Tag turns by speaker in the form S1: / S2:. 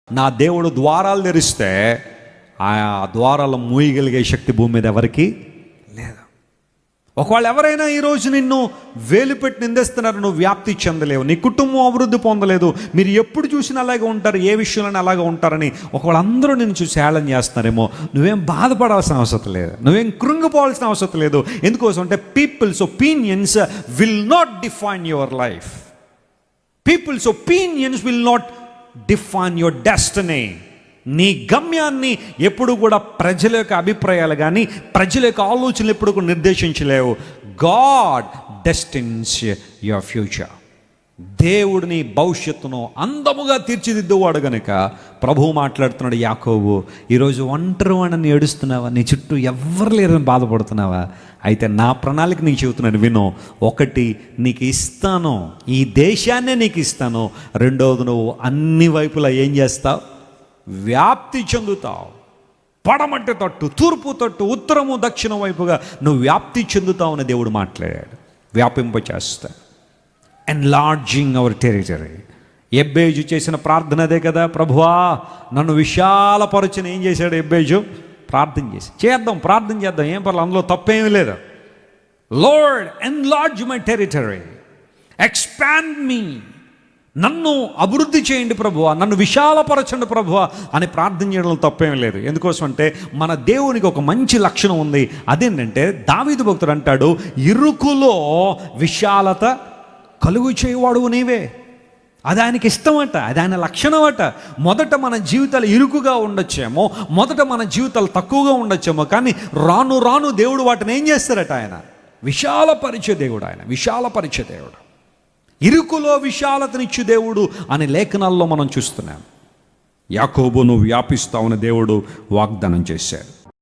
S1: నా దేవుడు ద్వారాలు తెరిస్తే ఆ ద్వారాలు మూయగలిగే శక్తి భూమి మీద ఎవరికి లేదు. ఒకవేళ ఎవరైనా ఈరోజు నిన్ను వేలు పెట్టి నిందిస్తున్నారు, నువ్వు వ్యాప్తి చెందలేవు, నీ కుటుంబం అభివృద్ధి పొందలేదు, మీరు ఎప్పుడు చూసినా అలాగే ఉంటారు, ఏ విషయంలోనే అలాగే ఉంటారని ఒకవేళ అందరూ నిన్ను చూసి హేళన చేస్తున్నారేమో, నువ్వేం బాధపడాల్సిన అవసరం లేదు, నువ్వేం కృంగిపోవాల్సిన అవసరం లేదు. ఎందుకోసం అంటే people's opinions will not define your life. People's opinions will not define your destiny. నీ గమ్యాన్ని ఎప్పుడు కూడా ప్రజల యొక్క అభిప్రాయాలు కానీ ప్రజల యొక్క ఆలోచనలు ఎప్పుడు కూడా నిర్దేశించలేవు. God destines your future. దేవుడిని భవిష్యత్తును అందముగా తీర్చిదిద్దువాడు గనుక ప్రభువు మాట్లాడుతున్నాడు, యాకోబు ఈరోజు ఒంటరివాడని ఏడుస్తున్నావా, నీ చుట్టూ ఎవ్వరు లేరని బాధపడుతున్నావా, అయితే నా ప్రణాళిక నీకు చెబుతున్నాను విను. ఒకటి, నీకు ఇస్తాను, ఈ దేశాన్నే నీకు ఇస్తాను. రెండవది, నువ్వు అన్ని వైపులా ఏం చేస్తావు, వ్యాప్తి చెందుతావు. పడమటి తట్టు, తూర్పు తట్టు, ఉత్తరము దక్షిణం వైపుగా నువ్వు వ్యాప్తి చెందుతావు అని దేవుడు మాట్లాడాడు. వ్యాపింపచేస్తా, ఎన్లార్జింగ్ అవర్ టెరిటరీ. ఎబ్బేజు చేసిన ప్రార్థన అదే కదా, ప్రభువా నన్ను విశాలపరచుని. ఏం చేశాడు ఎబ్బేజు? ప్రార్థన ప్రార్థన చేద్దాం, ఏం పర్లేదు, అందులో తప్పేమీ లేదు. Lord enlarge my territory, expand me, నన్ను అభివృద్ధి చేయండి ప్రభువా, నన్ను విశాలపరచండి ప్రభువా అని ప్రార్థన చేయడంలో తప్పేమీ లేదు. ఎందుకోసం అంటే మన దేవునికి ఒక మంచి లక్షణం ఉంది. అదేంటంటే దావీదు భక్తుడు అంటాడు, ఇరుకులో విశాలత కలుగు చేయవాడు నీవే. అది ఆయనకి ఇష్టమట, అది ఆయన లక్షణం అట. మొదట మన జీవితాలు ఇరుకుగా ఉండొచ్చేమో, మొదట మన జీవితాలు తక్కువగా ఉండొచ్చేమో, కానీ రాను రాను దేవుడు వాటిని ఏం చేస్తారట, ఆయన విశాలపరిచే దేవుడు, ఆయన విశాలపరిచే దేవుడు, ఇరుకులో విశాలతనిచ్చు దేవుడు అనే లేఖనాల్లో మనం చూస్తున్నాం. యాకోబు నువ్వు వ్యాపిస్తావని దేవుడు వాగ్దానం చేశాడు.